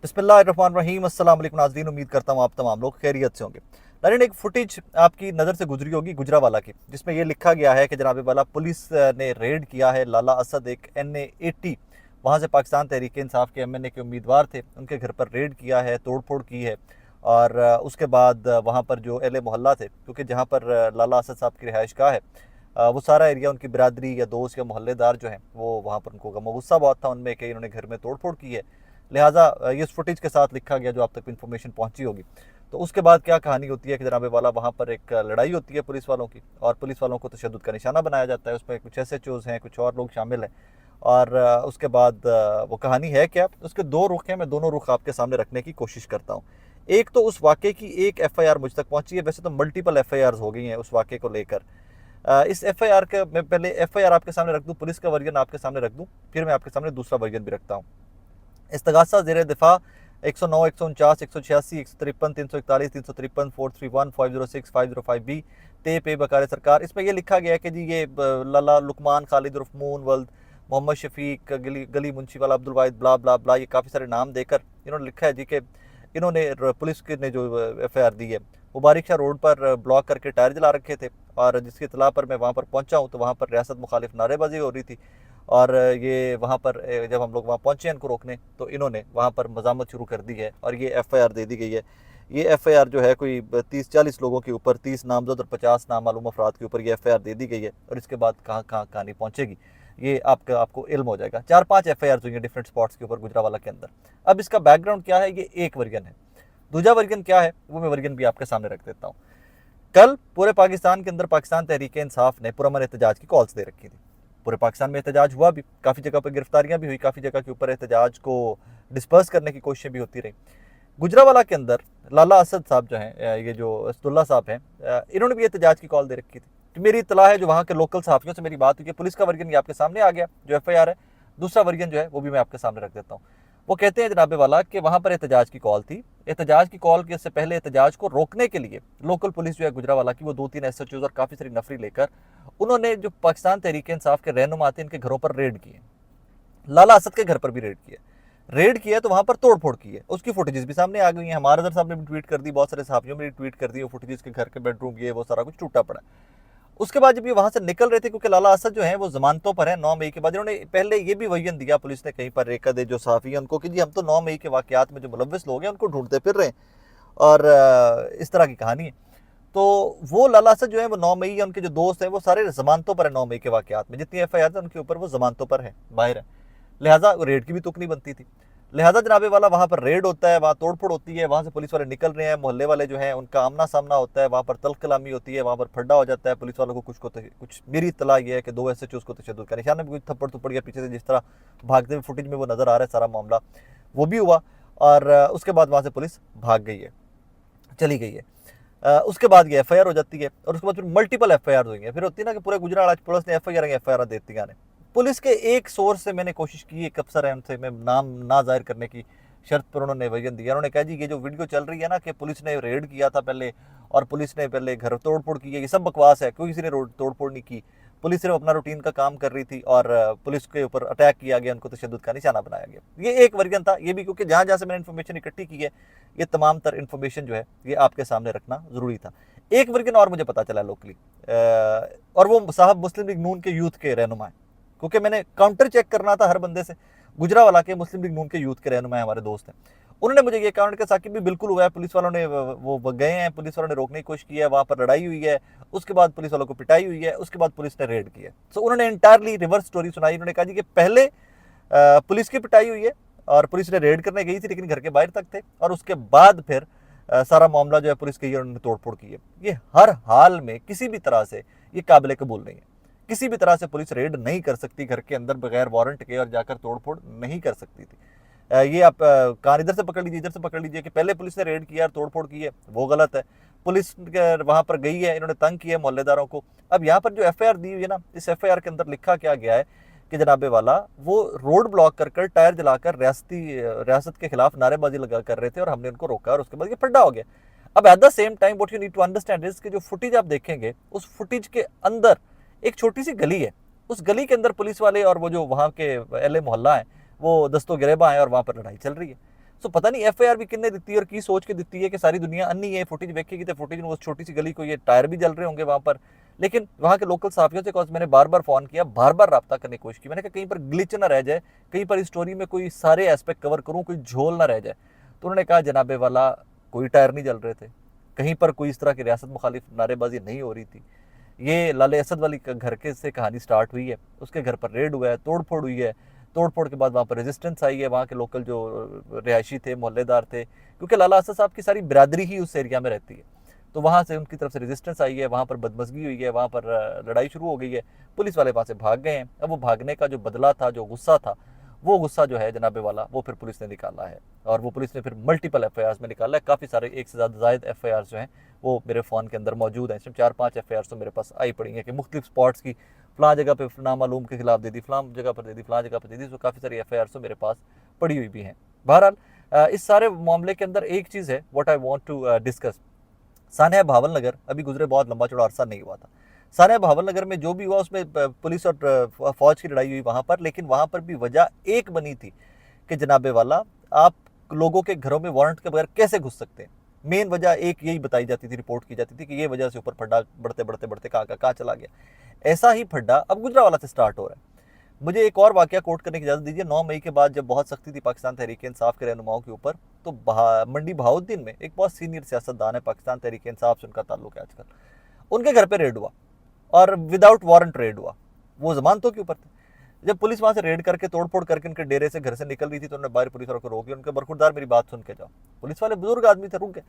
बिस्मिल्लाहिर्रहमानिर्रहीम। अस्सलाम वालेकुम नाज़रीन, उम्मीद करता हूँ आप तमाम लोग खैरियत से होंगे। नाज़रीन, एक फुटेज आपकी नज़र से गुजरी होगी गुजरावाला की, जिसमें यह लिखा गया है कि जनाब वाला पुलिस ने रेड किया है लाला असद, एक NA80 वहाँ से पाकिस्तान तहरीक इंसाफ के MNA के उम्मीदवार थे, उनके घर पर रेड किया है, तोड़ फोड़ की है। और उसके बाद वहाँ पर जो अहले मोहल्ला थे, क्योंकि जहाँ पर लाला असद साहब की रिहाइश गाह है, वो सारा एरिया उनकी बिरादरी या दोस्त या मोहल्लेदार जो हैं वो वहाँ पर उनको गम गुस्सा बहुत था उनमें कि इन्होंने घर में तोड़ फोड़ की है। लिहाजा ये इस फुटेज के साथ लिखा गया जो आप तक इन्फॉर्मेशन पहुंची होगी। तो उसके बाद क्या कहानी होती है कि जनाब वाला वहाँ पर एक लड़ाई होती है पुलिस वालों की, और पुलिस वालों को तशद्दुद का निशाना बनाया जाता है। उसमें कुछ SHOs हैं, कुछ और लोग शामिल हैं। और उसके बाद वो कहानी है क्या, उसके दो रुख हैं, मैं दोनों रुख आपके सामने रखने की कोशिश करता हूँ। एक तो उस वाक़े की एक FIR मुझ तक पहुंची है, वैसे तो मल्टीपल FIRs हो गई हैं उस वाक़े को लेकर। इस FIR के मैं पहले FIR आपके सामने रख दूँ, पुलिस का वर्जन आपके सामने रख दूँ, फिर मैं आपके सामने दूसरा वर्जन भी रखता हूँ। इस्तगासा ज़ेर दिफा 109, 149, 186, 153, 341, 353, 431, 506, 505B ते पे बकार सरकार। इसमें यह लिखा गया है कि जी ये लाला लुकमान खालिद उर्फ मून वल्द मोहम्मद शफीक गली गली मुंशी वाला अब्दुल वाहिद ब्ला ब्ला ब्ला, ये काफ़ी सारे नाम देकर इन्होंने लिखा है जी कि इन्होंने पुलिस ने जो FIR दी है वो बारिक शाह रोड पर ब्लॉक करके टायर जला रखे थे। और जिसकी इतला पर मैं वहाँ पर पहुँचा हूँ तो वहाँ पर रियासत मुखालिफ नारेबाजी हो रही थी। और ये वहाँ पर जब हम लोग वहाँ पहुँचे इनको रोकने, तो इन्होंने वहाँ पर मज़ामत शुरू कर दी है और ये FIR दे दी गई है। ये FIR जो है कोई 30-40 लोगों के ऊपर, 30 नामजद और 50 नामालूम अफराद के ऊपर ये FIR दे दी गई है। और इसके बाद कहाँ कहाँ कहानी पहुँचेगी ये आपको इल्म हो जाएगा। 4-5 FIR हुई हैं डिफरेंट स्पॉट्स के ऊपर गुजरावाला के अंदर। अब इसका बैकग्राउंड क्या है, ये एक वर्जन है। दूसरा वर्जन क्या है वो मैं वर्जन भी आपके सामने रख देता हूँ। कल पूरे पाकिस्तान के अंदर पाकिस्तान तहरीक इंसाफ ने पुरअमन एहतजाज की कॉल्स दे रखी थी। पूरे पाकिस्तान में एहतजाज हुआ भी, काफ़ी जगह पर गिरफ्तारियां भी हुई, काफ़ी जगह के ऊपर एहतजाज को डिस्पर्स करने की कोशिशें भी होती रही। गुजरावाला के अंदर लाला असद साहब जो हैं, ये जो असदुल्ला साहब हैं, इन्होंने भी एहतजाज की कॉल दे रखी थी। तो मेरी इतला है, जो वहाँ के लोकल सहाफ़ियों से मेरी बात हुई कि पुलिस का वर्जन ये आपके सामने आ गया जो FIR है। दूसरा वर्जन जो है वो भी मैं आपके सामने रख देता हूँ। वो कहते हैं जनाबे वाला कि वहाँ पर एहतजाज की कॉल थी। एहतजाज की कॉल के से पहले एहतजाज को रोकने के लिए लोकल पुलिस जो है गुजरावाला की, वो 2-3 SHOs और काफ़ी सारी नफरी लेकर उन्होंने जो पाकिस्तान तहरीक इंसाफ के रहनुमा थे इनके घरों पर रेड किए। लाला असद के घर पर भी रेड किया। रेड किया तो वहाँ पर तोड़ फोड़ की है, उसकी फुटेजेस भी सामने आ गई हैं। हमारे साहब ने भी ट्वीट कर दी, बहुत सारे सहाफ़ियों ने भी ट्वीट कर दी, वो फुटेजेस के घर के बेडरूम ये वो सारा कुछ टूटा पड़ा। उसके बाद जब ये वहाँ से निकल रहे थे, क्योंकि लाला असद जो है वो जमानतों पर है 9 मई के बाद, इन्होंने पहले ये भी वजन दिया पुलिस ने कहीं पर रेका जो साफ़ी हैं उनको कि जी हम तो 9 मई के वाक़यात में जो मुलव्विस लोग हैं उनको ढूंढते फिर रहे हैं। और इस तरह की कहानी है। तो वो लाला असद जो है वो 9 मई या उनके जो दोस्त हैं वो सारे जमानतों पर है। 9 मई के वाक़यात में जितनी FIR है उनके ऊपर वो जमानतों पर है, बाहर है। लिहाजा रेड की भी तुक नहीं बनती थी। लिहाजा जनाबे वाला वहाँ पर रेड होता है, वहाँ तोड़फोड़ होती है, वहाँ से पुलिस वाले निकल रहे हैं, मोहल्ले वाले जो हैं उनका आमना सामना होता है, वहाँ पर तल्ख कलामी होती है, वहाँ पर फड्डा हो जाता है पुलिस वालों को। कुछ मेरी इत्तला ये है कि 2 SHOs को तशद्दुद का निशाना भी, कुछ थप्पड़ थप्पड़ गया पीछे से, जिस तरह भागते हुए फुटेज में वो नज़र आ रहा है सारा मामला, वो भी हुआ। और उसके बाद वहाँ से पुलिस भाग गई है, चली गई है। उसके बाद ये FIR हो जाती है, और उसके बाद फिर मल्टीपल FIR हुई हैं। फिर होती है ना कि पूरे गुजरात आज पुलिस ने FIR देती है। पुलिस के एक सोर्स से मैंने कोशिश की, एक अफसर है उनसे मैं नाम ना जाहिर करने की शर्त पर उन्होंने वजन दिया। उन्होंने कहा जी ये जो वीडियो चल रही है ना कि पुलिस ने रेड किया था पहले और पुलिस ने पहले घर तोड़ फोड़ की है, ये सब बकवास है, क्योंकि किसी ने तोड़ फोड़ नहीं की। पुलिस सिर्फ अपना रूटीन का काम कर रही थी और पुलिस के ऊपर अटैक किया गया, उनको तशद्दुद का निशाना बनाया गया। ये एक वर्जन था। ये भी क्योंकि जहाँ जहाँ से मैंने इन्फॉर्मेशन इकट्ठी की है, ये तमाम तर इन्फॉर्मेशन जो है ये आपके सामने रखना ज़रूरी था। एक वर्जन और मुझे पता चला लोकली, और वो साहब मुस्लिम लीग नून के यूथ के रहनुमा है, क्योंकि मैंने काउंटर चेक करना था हर बंदे से। गुजरावाला के मुस्लिम लीग नून के यूथ के रहनुमा हमारे दोस्त हैं, उन्होंने मुझे ये कहा कि साकिब भी बिल्कुल हुआ है, पुलिस वालों ने वो गए हैं, पुलिस वालों ने रोकने की कोशिश की है, वहाँ पर लड़ाई हुई है, उसके बाद पुलिस वालों को पिटाई हुई है, उसके बाद पुलिस ने रेड किया। सो उन्होंने इंटायरली रिवर्स स्टोरी सुनाई। उन्होंने कहा जी कि पहले पुलिस की पिटाई हुई है और पुलिस ने रेड करने गई थी लेकिन घर के बाहर तक थे, और उसके बाद फिर सारा मामला जो है पुलिस की उन्होंने तोड़फोड़ की है। ये हर हाल में किसी भी तरह से ये काबिल कबूल नहीं है। किसी भी तरह से पुलिस रेड नहीं कर सकती घर के अंदर बगैर वारंट के, और जाकर तोड़फोड़ नहीं कर सकती थी। ये आप कान इधर से पकड़ लीजिए, इधर से पकड़ लीजिए कि पहले पुलिस ने रेड किया और तोड़फोड़ की है, वो गलत है। पुलिस वहां पर गई है, इन्होंने तंग किया मोहल्लेदारों को। अब यहाँ पर जो FIR दी हुई है ना, इस FIR के अंदर लिखा क्या गया है कि जनाबे वाला वो रोड ब्लॉक कर टायर जलाकर रियासत के खिलाफ नारेबाजी लगा कर रहे थे और हमने उनको रोका और उसके बाद ये फड्डा हो गया। अब at the same time what you need to understand is कि जो फुटेज आप देखेंगे उस फुटेज के अंदर एक छोटी सी गली है, उस गली के अंदर पुलिस वाले और वो जो वहाँ के अहले मोहल्ला है वो दस्तो गिरेबा है और वहाँ पर लड़ाई चल रही है। सो पता नहीं एफआईआर भी किन्ने दी और की सोच के दी है कि सारी दुनिया अन्नी है, फुटेज देखेगी तो फुटेज में उस छोटी सी गली को ये टायर भी जल रहे होंगे वहां पर। लेकिन वहां के लोकल सहाफियों से मैंने बार बार फोन किया, बार बार रब्ता करने की कोशिश की, मैंने कहा कहीं पर ग्लिच ना रह जाए, कहीं पर इस स्टोरी में कोई सारे एस्पेक्ट कवर करूं, कोई झोल ना रह जाए। तो उन्होंने कहा जनाबे वाला कोई टायर नहीं जल रहे थे, कहीं पर कोई इस तरह की रियासत मुखालिफ नारेबाजी नहीं हो रही थी। ये लाले असद वाली घर के से कहानी स्टार्ट हुई है, उसके घर पर रेड हुआ है, तोड़ फोड़ हुई है, तोड़ फोड़ के बाद वहाँ पर रेजिस्टेंस आई है, वहाँ के लोकल जो रिहायशी थे, मोहल्लेदार थे, क्योंकि लाला असद साहब की सारी बिरादरी ही उस एरिया में रहती है, तो वहाँ से उनकी तरफ से रेजिस्टेंस आई है, वहाँ पर बदमजगी हुई है, वहाँ पर लड़ाई शुरू हो गई है, पुलिस वाले वहाँ से भाग गए हैं। अब वो भागने का जो बदला था, जो गुस्सा था, वो गुस्सा जो है जनाबे वाला वो फिर पुलिस ने निकाला है, और वो पुलिस ने फिर मल्टीपल एफआईआर में निकाला है। काफ़ी सारे एक से ज़्यादा एफआईआर जो हैं वो मेरे फ़ोन के अंदर मौजूद हैं। इसमें 4-5 एफआईआर तो मेरे पास आई पड़ी हैं कि मुख्तलिफ स्पॉट्स की फलां जगह पे नामालूम के खिलाफ दे दी, फलां जगह पर दे दी, फलां जगह पर दे दी। तो काफ़ी सारी एफआईआर तो मेरे पास पड़ी हुई भी हैं। बहरहाल इस सारे मामले के अंदर एक चीज़ है what I want to discuss. Sania Bhawal Nagar अभी गुजरे बहुत लंबा चौड़ा अरसा नहीं हुआ था। सानिया भावल नगर में जो भी हुआ उसमें पुलिस और फौज की लड़ाई हुई वहाँ पर, लेकिन वहाँ पर भी वजह एक बनी थी कि जनाबे वाला आप लोगों के घरों में वारंट के बगैर कैसे घुस सकते हैं। मेन वजह एक यही बताई जाती थी, रिपोर्ट की जाती थी कि ये वजह से ऊपर फड्डा बढ़ते बढ़ते बढ़ते कहाँ चला गया। ऐसा ही फड्डा अब गुजरावाला से स्टार्ट हो रहा है। मुझे एक और वाकया कोट करने की इजाज़त दीजिए। 9 मई के बाद जब बहुत सख्ती थी पाकिस्तान तहरीक इंसाफ के रहनुमाओं के ऊपर, तो मंडी बहाउद्दीन में एक बहुत सीनियर सियासतदान है, पाकिस्तान तहरीक इंसाफ से उनका ताल्लुक है आजकल, उनके घर पे रेड हुआ और विदाउट वारंट रेड हुआ। वो जमानतों के ऊपर थे। जब पुलिस वहां से रेड करके तोड़फोड़ करके उनके डेरे से घर से निकल रही थी तो उन्होंने बाहर पुलिस वालों को रोक लिया। उनके बरखुरदार मेरी बात सुन के जाओ, पुलिस वाले बुजुर्ग आदमी थे, रुक गए,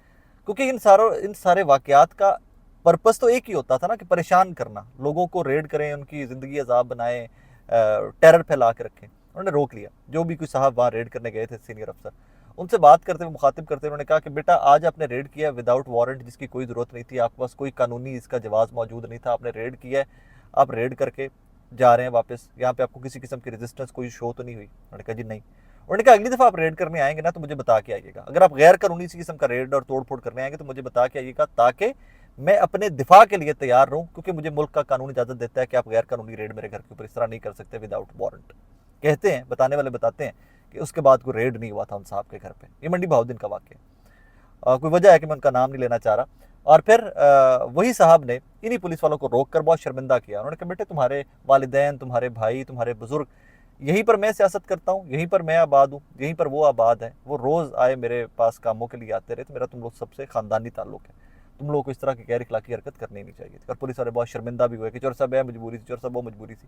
क्योंकि इन सारे वाकयात का पर्पस तो एक ही होता था ना कि परेशान करना, लोगों को रेड करें, उनकी ज़िंदगी अजाब बनाएं, टेरर फैला के रखें। उन्होंने रोक लिया। जो भी कोई साहब वहाँ रेड करने गए थे सीनियर अफसर, उनसे बात करते हुए मुखातिब करते उन्होंने कहा कि बेटा आज आपने रेड किया विदाउट वारंट, जिसकी कोई ज़रूरत नहीं थी, आपके पास कोई कानूनी इसका जवाब मौजूद नहीं था, आपने रेड किया है, आप रेड करके जा रहे हैं वापस, यहाँ पे आपको किसी किस्म की रेजिस्टेंस कोई शो तो नहीं हुई? उन्होंने कहा जी नहीं। उन्होंने कहा अगली दफ़ा आप रेड करने आएंगे ना तो मुझे बता के आइएगा, अगर आप गैर कानूनी किस्म का रेड और तोड़ फोड़ करने आएंगे तो मुझे बता के आइएगा, ताकि मैं अपने दिफा के लिए तैयार रहूं, क्योंकि मुझे मुल्क का कानून इजाज़त देता है कि आप गैर कानूनी रेड मेरे घर के ऊपर इस तरह नहीं कर सकते विदाउट वारंट। कहते हैं, बताने वाले बताते हैं कि उसके बाद कोई रेड नहीं हुआ था उन साहब के घर पे। ये मंडी बहाउद्दीन का वाक्य, कोई वजह है कि मैं उनका नाम नहीं लेना चाह रहा। और फिर वही साहब ने इन्हीं पुलिस वालों को रोक कर बहुत शर्मिंदा किया। उन्होंने कहा बेटे तुम्हारे वालिदैन, तुम्हारे भाई, तुम्हारे बुजुर्ग, यहीं पर मैं सियासत करता हूँ, यहीं पर मैं आबाद हूँ, यहीं पर वो आबाद है, वो रोज़ आए मेरे पास कामों के लिए आते रहे, तो मेरा तुम लोग सबसे ख़ानदानी ताल्लुक है, तुम लोगों को इस तरह की गैर इखलाकी हरकत करनी नहीं चाहिए थी। और पुलिस वाले बहुत शर्मिंदा भी हुए कि चोर साहब मजबूरी थी, चोर साहब वो मजबूरी थी।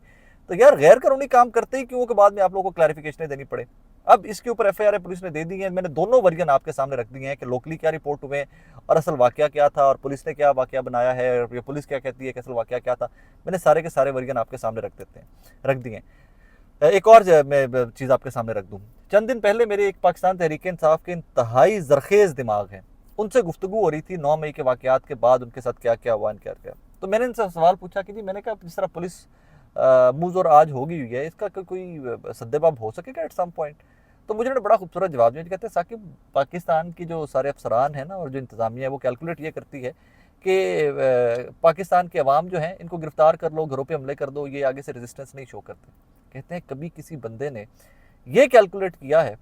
तो यार गैर कानूनी काम करते ही क्यों के बाद में आप लोगों को क्लैरिफिकेशन देनी पड़े। अब इसके ऊपर एफआईआर पुलिस ने दे दी है। मैंने दोनों वर्जन आपके सामने रख दिए हैं कि लोकली क्या रिपोर्ट हुए और असल वाकया क्या था और पुलिस ने क्या वाकया बनाया है और ये पुलिस क्या कहती है कि असल वाकया क्या था। मैंने सारे के सारे वर्जन आपके सामने रख दिए हैं। एक और मैं चीज़ आपके सामने रख दूँ। चंद दिन पहले मेरे एक पाकिस्तान तहरीक इंसाफ के इंतहाई जरखेज़ दिमाग हैं, उनसे गुफ्तगू हो रही थी 9 मई के वाकयात के बाद उनके साथ क्या क्या हुआ, क्या क्या। तो मैंने इनसे सवाल पूछा कि जी, मैंने कहा जिस तरह पुलिस मूज़ और आज होगी हुई है, इसका कोई सद्देबाब हो सकेगा एट सम पॉइंट? तो मुझे बड़ा खूबसूरत जवाब दिया। कहते हैं साकिब, पाकिस्तान की जो सारे अफसरान हैं ना और जो इंतज़ामिया है वो कैलकुलेट ये करती है कि पाकिस्तान के अवाम जो हैं इनको गिरफ्तार कर लो, घरों पे हमले कर दो, ये आगे से रेजिस्टेंस नहीं शो करते। कहते हैं कभी किसी बंदे ने ये कैलकुलेट किया है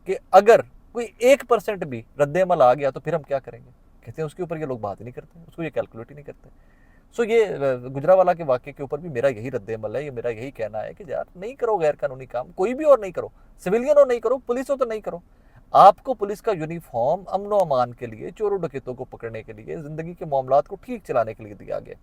कि अगर कोई 1% भी रद्द-ए-अमल आ गया तो फिर हम क्या करेंगे? कहते हैं उसके ऊपर ये लोग बात ही नहीं करते, उसको ये कैलकुलेट ही नहीं करते। सो ये गुजरावाला के वाक़े के ऊपर भी मेरा यही रद्द-ए-अमल है, ये मेरा यही कहना है कि यार नहीं करो गैर कानूनी काम, कोई भी और नहीं करो, सिविलियन हो नहीं करो, पुलिस हो तो नहीं करो। आपको पुलिस का यूनिफॉर्म अमन-ओ-अमान के लिए, चोरों डकैतों को पकड़ने के लिए, ज़िंदगी के मामलात को ठीक चलाने के लिए दिया गया,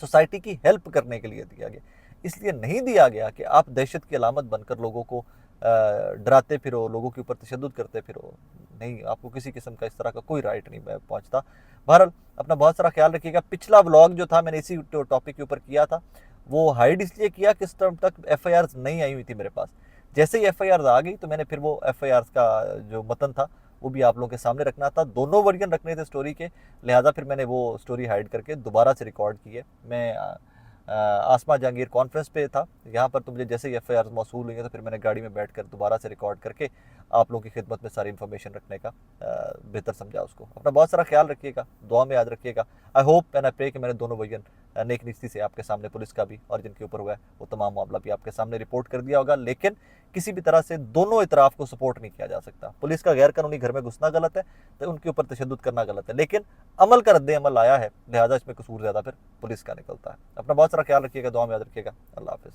सोसाइटी की हेल्प करने के लिए दिया गया। इसलिए नहीं दिया गया कि आप दहशत की अलामत बनकर लोगों को डराते फिरो, लोगों के ऊपर तशद्दुद करते फिरो। नहीं, आपको किसी किस्म का इस तरह का कोई राइट नहीं पहुंचता। बहरहाल अपना बहुत सारा ख्याल रखिएगा। पिछला व्लॉग जो था मैंने इसी टॉपिक के ऊपर किया था, वो हाइड इसलिए किया कि इस टाइम तक एफआईआर नहीं आई हुई थी मेरे पास। जैसे ही एफआईआर आ गई तो मैंने फिर वो एफआईआर का जो मतन था वो भी आप लोगों के सामने रखना था। दोनों वर्जन रखने थे स्टोरी के, लिहाजा फिर मैंने वो स्टोरी हाइड करके दोबारा से रिकॉर्ड की है। मैं आसमा जहांगीर कॉन्फ्रेंस पे था यहाँ पर, तो मुझे जैसे ही एफआईआर मौसूल हुई है तो फिर मैंने गाड़ी में बैठकर दोबारा से रिकॉर्ड करके आप लोगों की खिदमत में सारी इन्फॉर्मेशन रखने का बेहतर समझा उसको। अपना बहुत सारा ख्याल रखिएगा, दुआ में याद रखिएगा। I hope and I pray कि मैंने दोनों वर्जन नेक नीति से आपके सामने, पुलिस का भी और जिनके ऊपर हुआ है वो तमाम मामला भी आपके सामने रिपोर्ट कर दिया होगा। लेकिन किसी भी तरह से दोनों इतराफ को सपोर्ट नहीं किया जा सकता। पुलिस का गैर कानूनी घर में घुसना गलत है, तो उनके ऊपर तशद्दुद करना गलत है, लेकिन अमल का रद्द-ए-अमल आया है, लिहाजा इसमें कसूर ज़्यादा फिर पुलिस का निकलता है। अपना बहुत सारा ख्याल रखिएगा, दुआ में याद रखिएगा। अल्लाह हाफ़िज़।